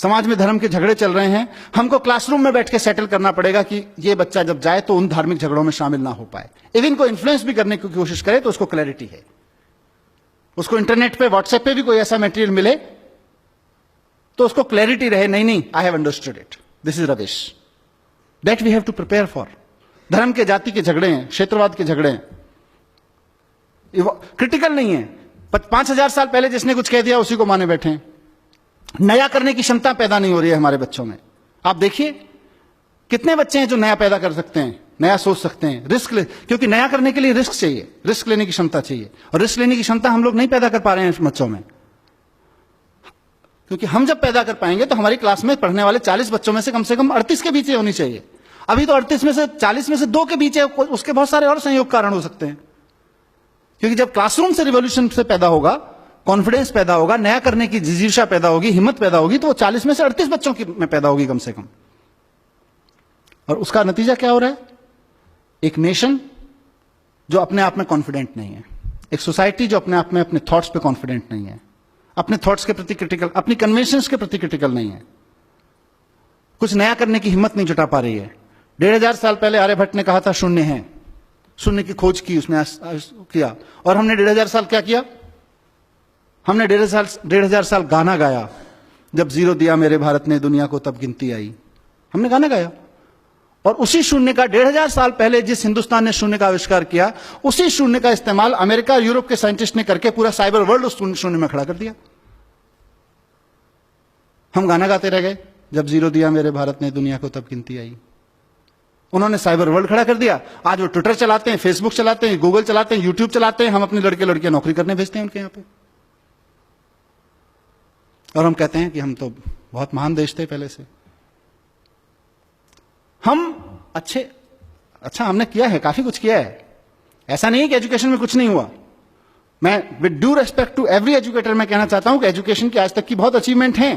समाज में धर्म के झगड़े चल रहे हैं, हमको क्लासरूम में बैठ के सेटल करना पड़ेगा कि ये बच्चा जब जाए तो उन धार्मिक झगड़ों में शामिल ना हो पाए। इवन को इन्फ्लुएंस भी करने की कोशिश करे तो उसको क्लैरिटी है, उसको इंटरनेट पे व्हाट्सएप पे भी कोई ऐसा मटेरियल मिले तो उसको क्लैरिटी रहे, नहीं नहीं I have understood it, this is rubbish, that we have to prepare for. धर्म के जाति के झगड़े हैं, क्षेत्रवाद के झगड़े हैं, क्रिटिकल नहीं है। 5000 साल पहले जिसने कुछ कह दिया उसी को माने बैठे हैं। नया करने की क्षमता पैदा नहीं हो रही है हमारे बच्चों में। आप देखिए कितने बच्चे हैं जो नया पैदा कर सकते हैं, नया सोच सकते हैं, क्योंकि नया करने के लिए रिस्क चाहिए, रिस्क लेने की क्षमता चाहिए, और रिस्क लेने की क्षमता हम लोग नहीं पैदा कर पा रहे हैं बच्चों में। क्योंकि हम जब पैदा कर पाएंगे तो हमारी क्लास में पढ़ने वाले 40 बच्चों में से कम 38 के बीच होनी चाहिए। अभी तो 38 में से 40 में से 2 के बीच है, उसके बहुत सारे और संयोग कारण हो सकते हैं। क्योंकि जब क्लासरूम से रिवॉल्यूशन से पैदा होगा, कॉन्फिडेंस पैदा होगा, नया करने की जिजीशा पैदा होगी, हिम्मत पैदा होगी, तो वो 40 में से 38 बच्चों की में पैदा होगी कम से कम। और उसका नतीजा क्या हो रहा है? एक नेशन जो अपने आप में कॉन्फिडेंट नहीं है, एक सोसाइटी जो अपने आप में अपने थॉट्स पे कॉन्फिडेंट नहीं है, अपने थॉट्स के प्रति क्रिटिकल, अपनी कन्वेंशंस के प्रति क्रिटिकल नहीं है, कुछ नया करने की हिम्मत नहीं जुटा पा रही है। 1500 साल पहले आर्यभट्ट ने कहा था शून्य है, शून्य की खोज की उसने किया, और हमने 1500 साल क्या किया? हमने 1500 साल गाना गाया, जब जीरो दिया मेरे भारत ने दुनिया को तब गिनती आई। हमने गाना गाया, और उसी शून्य का 1500 साल पहले जिस हिंदुस्तान ने शून्य का आविष्कार किया, उसी शून्य का इस्तेमाल अमेरिका और यूरोप के साइंटिस्ट ने करके पूरा साइबर वर्ल्ड उस शून्य में खड़ा कर दिया। हम गाना गाते रह गए, जब जीरो दिया मेरे भारत ने दुनिया को तब गिनती आई। उन्होंने साइबर वर्ल्ड खड़ा कर दिया। आज वो ट्विटर चलाते हैं, फेसबुक चलाते हैं, गूगल चलाते हैं, यूट्यूब चलाते हैं, हम अपने लड़के लड़कियां नौकरी करने भेजते हैं उनके यहां पे, और हम कहते हैं कि हम तो बहुत महान देश थे पहले से। हम अच्छा हमने किया है, काफी कुछ किया है, ऐसा नहीं है कि एजुकेशन में कुछ नहीं हुआ। मैं with due respect to every educator मैं कहना चाहता हूं कि एजुकेशन की आज तक की बहुत अचीवमेंट हैं।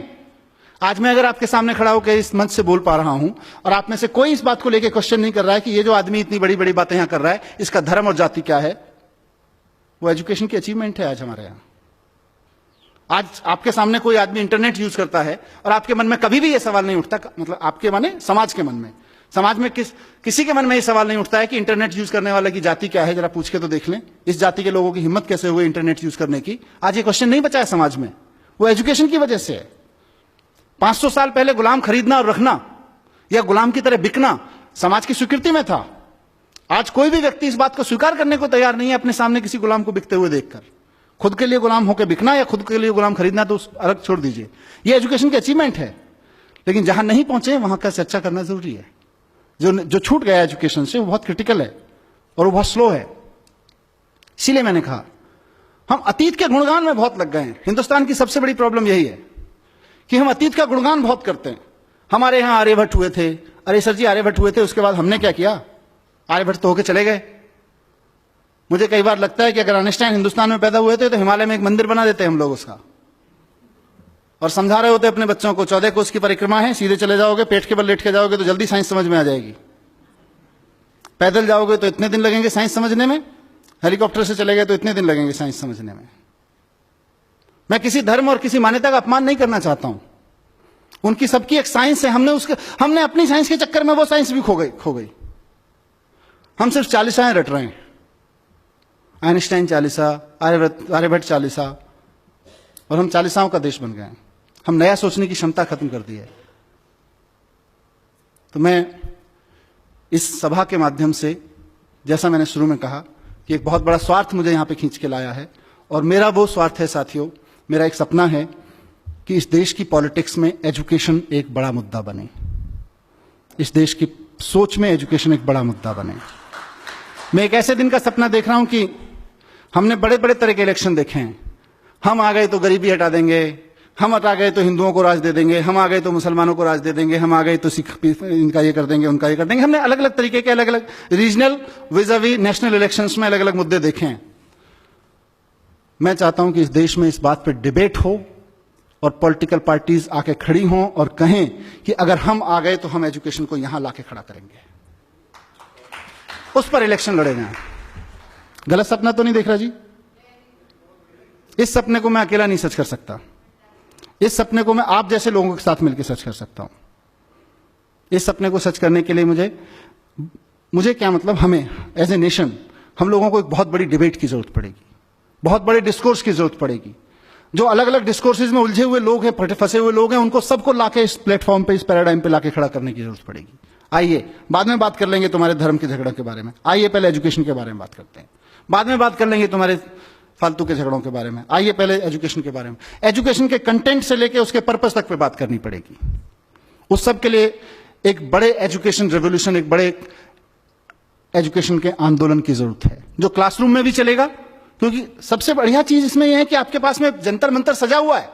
आज मैं अगर आपके सामने खड़ा होकर इस मंच से बोल पा रहा हूं और आप में से कोई इस बात को लेकर क्वेश्चन नहीं कर रहा है कि ये जो आदमी इतनी बड़ी बड़ी बातें यहां कर रहा है इसका धर्म और जाति क्या है, वो एजुकेशन की अचीवमेंट है आज हमारे यहां। आज आपके सामने कोई आदमी इंटरनेट यूज करता है और आपके मन में कभी भी यह सवाल नहीं उठता, मतलब आपके माने समाज के मन में, समाज में किसी के मन में यह सवाल नहीं उठता है कि इंटरनेट यूज करने वाले की जाति क्या है, जरा पूछ के तो देख लें, इस जाति के लोगों की हिम्मत कैसे हुई इंटरनेट यूज करने की। आज ये क्वेश्चन नहीं बचा है समाज में, वो एजुकेशन की वजह से है। 500 साल पहले गुलाम खरीदना और रखना या गुलाम की तरह बिकना समाज की स्वीकृति में था। आज कोई भी व्यक्ति इस बात को स्वीकार करने को तैयार नहीं है अपने सामने किसी गुलाम को बिकते हुए देखकर। खुद के लिए गुलाम होकर बिकना या खुद के लिए गुलाम खरीदना तो अलग छोड़ दीजिए, ये एजुकेशन की अचीवमेंट है। लेकिन जहां नहीं पहुंचे वहां का चर्चा करना जरूरी है। जो छूट गया एजुकेशन से वो बहुत क्रिटिकल है और वो बहुत स्लो है। इसीलिए मैंने कहा हम अतीत के गुणगान में बहुत लग गए हैं। हिंदुस्तान की सबसे बड़ी प्रॉब्लम यही है कि हम अतीत का गुणगान बहुत करते हैं। हमारे यहां आर्यभट्ट हुए थे, अरे सर जी आर्यभट्ट हुए थे, उसके बाद हमने क्या किया? आर्यभट्ट तो होके चले गए। मुझे कई बार लगता है कि अगर आइंस्टाइन हिंदुस्तान में पैदा हुए थे तो हिमालय में एक मंदिर बना देते हम लोग उसका, और समझा रहे होते अपने बच्चों को 14 कोस की परिक्रमा है, सीधे चले जाओगे, पेट के बल लेट के जाओगे तो जल्दी साइंस समझ में आ जाएगी। पैदल जाओगे तो इतने दिन लगेंगे साइंस समझने में, हेलीकॉप्टर से चले गए तो इतने दिन लगेंगे साइंस समझने में। मैं किसी धर्म और किसी मान्यता का अपमान नहीं करना चाहता हूं, उनकी सबकी एक साइंस है। हमने अपनी साइंस के चक्कर में वो साइंस भी खो गई। हम सिर्फ 40 रट रहे हैं, आइंस्टाइन 40, आर्यभट्ट 40, और हम 40 का देश बन गए हैं। हम नया सोचने की क्षमता खत्म कर दी है। तो मैं इस सभा के माध्यम से, जैसा मैंने शुरू में कहा कि एक बहुत बड़ा स्वार्थ मुझे यहां पे खींच के लाया है, और मेरा वो स्वार्थ है साथियों, मेरा एक सपना है कि इस देश की पॉलिटिक्स में एजुकेशन एक बड़ा मुद्दा बने, इस देश की सोच में एजुकेशन एक बड़ा मुद्दा बने। मैं एक ऐसे दिन का सपना देख रहा हूं कि हमने बड़े बड़े तरह के इलेक्शन देखे हैं। हम आ गए तो गरीबी हटा देंगे, हम हटा गए तो हिंदुओं को राज दे देंगे, हम आ गए तो मुसलमानों को राज दे देंगे, हम आ गए तो सिख इनका ये कर देंगे, उनका ये कर देंगे। हमने अलग अलग तरीके के अलग अलग रीजनल विज़ावी नेशनल इलेक्शंस में अलग अलग मुद्दे देखे हैं। मैं चाहता हूं कि इस देश में इस बात पर डिबेट हो और पॉलिटिकल पार्टीज आके खड़ी हों और कहें कि अगर हम आ गए तो हम एजुकेशन को यहां लाके खड़ा करेंगे, उस पर इलेक्शन लड़े जाएं। गलत सपना तो नहीं देख रहा जी? इस सपने को मैं अकेला नहीं सच कर सकता। इस सपने को मैं आप जैसे लोगों के साथ मिलकर सच कर सकता हूं। इस सपने को सच करने के लिए मुझे क्या मतलब, हमें एज ए नेशन हम लोगों को एक बहुत बड़ी डिबेट की जरूरत पड़ेगी, बहुत बड़े डिस्कोर्स की जरूरत पड़ेगी। जो अलग अलग डिस्कोर्सेज में उलझे हुए लोग हैं, फंसे हुए लोग हैं, उनको सबको लाके इस प्लेटफॉर्म पे, इस पैराडाइम पे लाके खड़ा करने की जरूरत पड़ेगी। आइए बाद में बात कर लेंगे तुम्हारे धर्म के झगड़ों के बारे में, आइए पहले एजुकेशन के बारे में बात करते हैं। बाद में बात कर लेंगे तुम्हारे फालतू के झगड़ों के बारे में, आइए पहले एजुकेशन के बारे में। एजुकेशन के कंटेंट से लेके उसके पर्पस तक पे बात करनी पड़ेगी। उस सब के लिए एक बड़े एजुकेशन रेवोल्यूशन, एक बड़े एजुकेशन के आंदोलन की जरूरत है, जो क्लासरूम में भी चलेगा। क्योंकि सबसे बढ़िया चीज इसमें यह है कि आपके पास में जंतर मंतर सजा हुआ है।